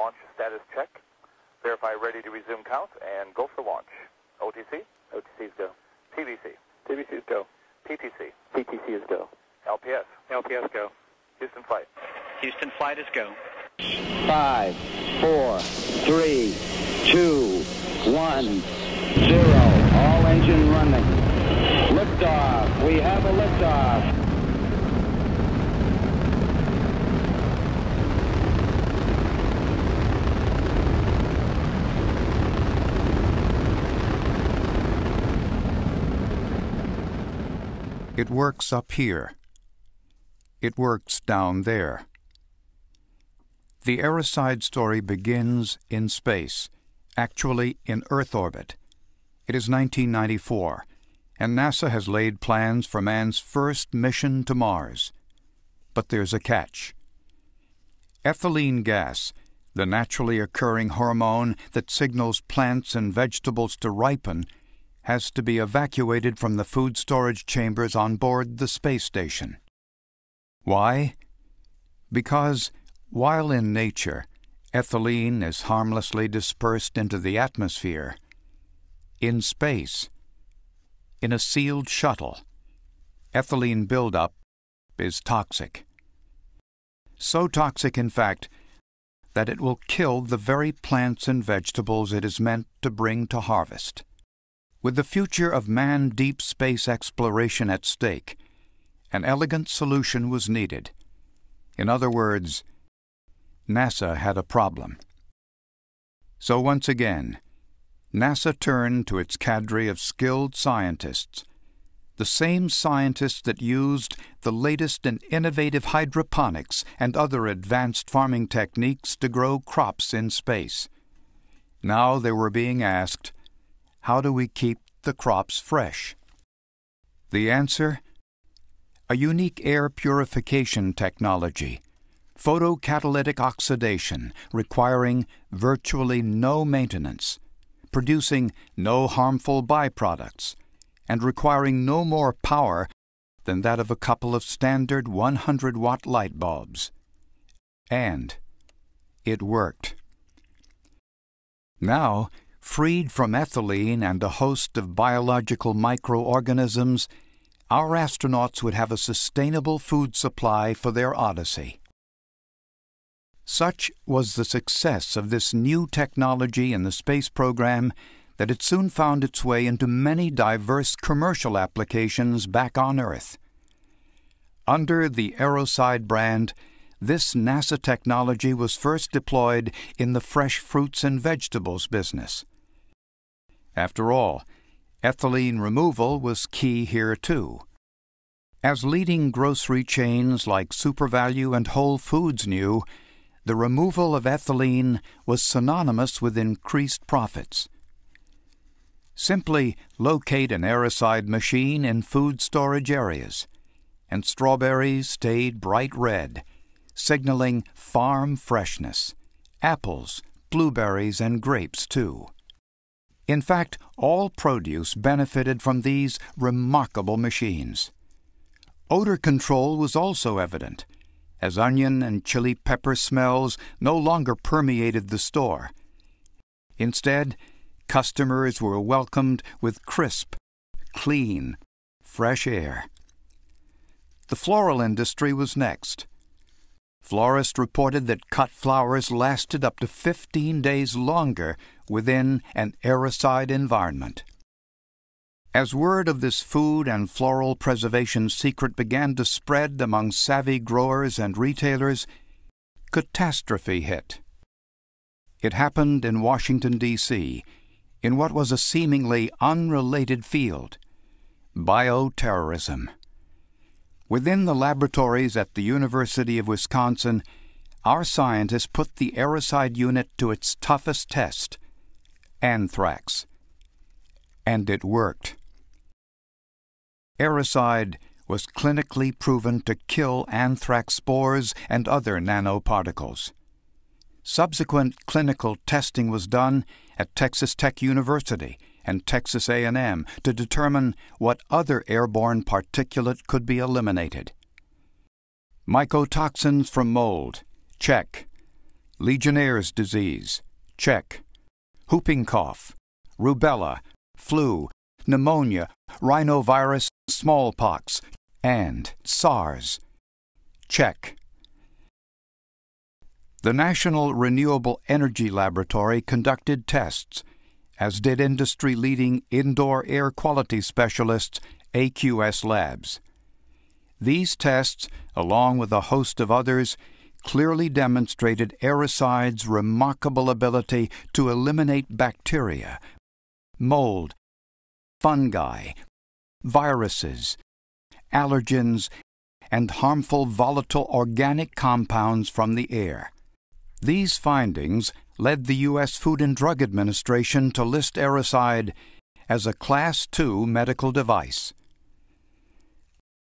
launch status check. Verify ready to resume count and go for launch. OTC? OTC's go. TVC? TVC's go. PTC? PTC is go. LPS? LPS go. Houston flight? Houston flight is go. 5, 4, 3, 2, 1, 0. All engine running. Liftoff. We have a liftoff. It works up here. It works down there. The Airocide story begins in space, actually in Earth orbit. It is 1994, and NASA has laid plans for man's first mission to Mars. But there's a catch. Ethylene gas, the naturally occurring hormone that signals plants and vegetables to ripen, has to be evacuated from the food storage chambers on board the space station. Why? Because, while in nature, ethylene is harmlessly dispersed into the atmosphere, in space, in a sealed shuttle, ethylene buildup is toxic. So toxic, in fact, that it will kill the very plants and vegetables it is meant to bring to harvest. With the future of manned deep space exploration at stake, an elegant solution was needed. In other words, NASA had a problem. So once again, NASA turned to its cadre of skilled scientists, the same scientists that used the latest in innovative hydroponics and other advanced farming techniques to grow crops in space. Now they were being asked, how do we keep the crops fresh? The answer? A unique air purification technology, photocatalytic oxidation, requiring virtually no maintenance, producing no harmful byproducts, and requiring no more power than that of a couple of standard 100-watt light bulbs. And it worked. Now, freed from ethylene and a host of biological microorganisms, our astronauts would have a sustainable food supply for their odyssey. Such was the success of this new technology in the space program that it soon found its way into many diverse commercial applications back on Earth. Under the Airocide brand, this NASA technology was first deployed in the fresh fruits and vegetables business. After all, ethylene removal was key here too. As leading grocery chains like SuperValu and Whole Foods knew, the removal of ethylene was synonymous with increased profits. Simply locate an Airocide machine in food storage areas, and strawberries stayed bright red, signaling farm freshness, apples, blueberries, and grapes too. In fact, all produce benefited from these remarkable machines. Odor control was also evident, as onion and chili pepper smells no longer permeated the store. Instead, customers were welcomed with crisp, clean, fresh air. The floral industry was next. Florists reported that cut flowers lasted up to 15 days longer within an Airocide environment. As word of this food and floral preservation secret began to spread among savvy growers and retailers, catastrophe hit. It happened in Washington, D.C., in what was a seemingly unrelated field, bioterrorism. Within the laboratories at the University of Wisconsin, our scientists put the Airocide unit to its toughest test, anthrax. And it worked. Airocide was clinically proven to kill anthrax spores and other nanoparticles. Subsequent clinical testing was done at Texas Tech University and Texas A&M to determine what other airborne particulate could be eliminated. Mycotoxins from mold, check. Legionnaire's disease, check. Whooping cough, rubella, flu, pneumonia, rhinovirus, smallpox, and SARS, check. The National Renewable Energy Laboratory conducted tests, as did industry-leading indoor air quality specialists AQS Labs. These tests, along with a host of others, clearly demonstrated Airocide's remarkable ability to eliminate bacteria, mold, fungi, viruses, allergens, and harmful volatile organic compounds from the air. These findings led the U.S. Food and Drug Administration to list Airocide as a Class II medical device.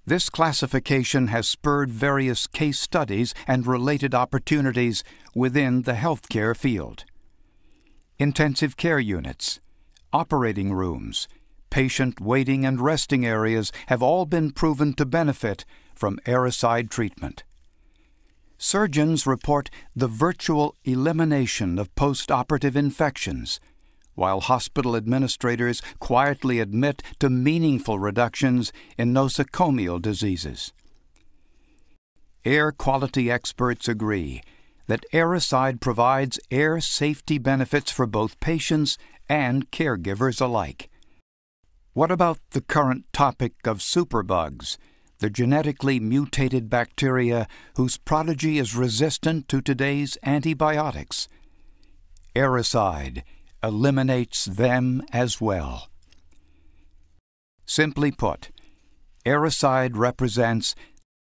This classification has spurred various case studies and related opportunities within the healthcare field. Intensive care units, operating rooms, patient waiting and resting areas have all been proven to benefit from Airocide treatment. Surgeons report the virtual elimination of post-operative infections, while hospital administrators quietly admit to meaningful reductions in nosocomial diseases. Air quality experts agree that Airocide provides air safety benefits for both patients and caregivers alike. What about the current topic of superbugs, the genetically mutated bacteria whose progeny is resistant to today's antibiotics? Airocide eliminates them as well. Simply put, Airocide represents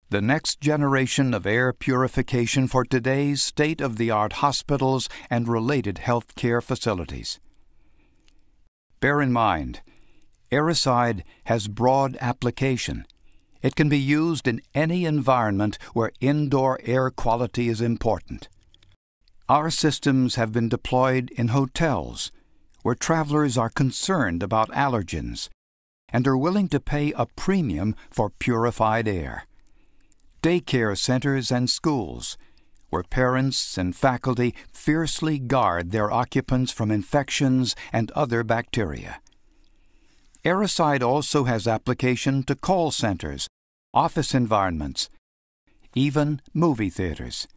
the next generation of air purification for today's state-of-the-art hospitals and related health care facilities. Bear in mind, Airocide has broad application. It can be used in any environment where indoor air quality is important. Our systems have been deployed in hotels, where travelers are concerned about allergens and are willing to pay a premium for purified air. Daycare centers and schools, where parents and faculty fiercely guard their occupants from infections and other bacteria. Airocide also has application to call centers, office environments, even movie theaters.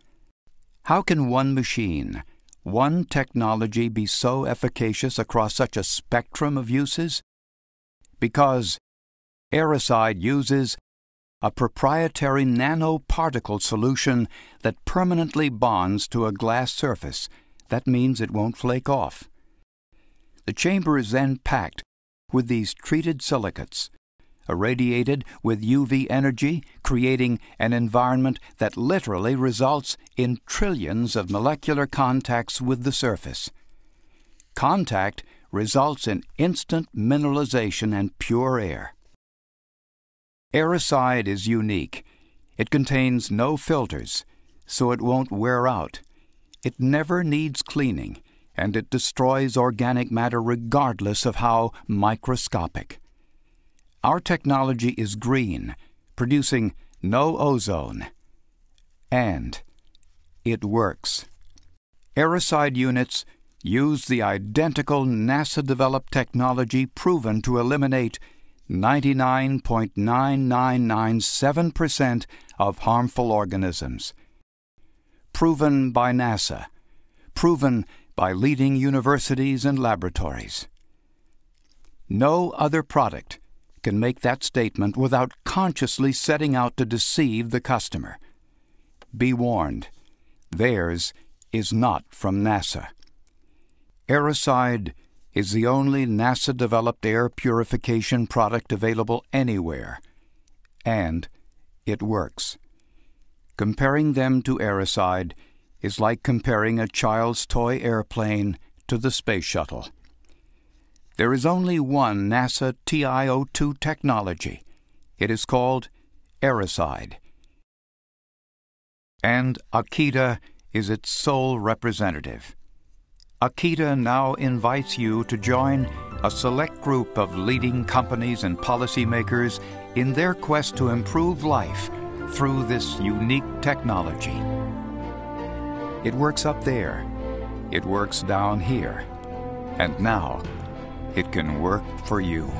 How can one machine, one technology be so efficacious across such a spectrum of uses? Because Airocide uses a proprietary nanoparticle solution that permanently bonds to a glass surface. That means it won't flake off. The chamber is then packed with these treated silicates, irradiated with UV energy, creating an environment that literally results in trillions of molecular contacts with the surface. Contact results in instant mineralization and pure air. Airocide is unique. It contains no filters, so it won't wear out. It never needs cleaning, and it destroys organic matter regardless of how microscopic. Our technology is green, producing no ozone. And it works. Airocide units use the identical NASA-developed technology proven to eliminate 99.9997% of harmful organisms. Proven by NASA. Proven by leading universities and laboratories. No other product can make that statement without consciously setting out to deceive the customer. Be warned, theirs is not from NASA. Airocide is the only NASA-developed air purification product available anywhere, and it works. Comparing them to Airocide is like comparing a child's toy airplane to the space shuttle. There is only one NASA TiO2 technology. It is called Airocide. And AKIDA is its sole representative. AKIDA now invites you to join a select group of leading companies and policymakers in their quest to improve life through this unique technology. It works up there. It works down here. And now, it can work for you.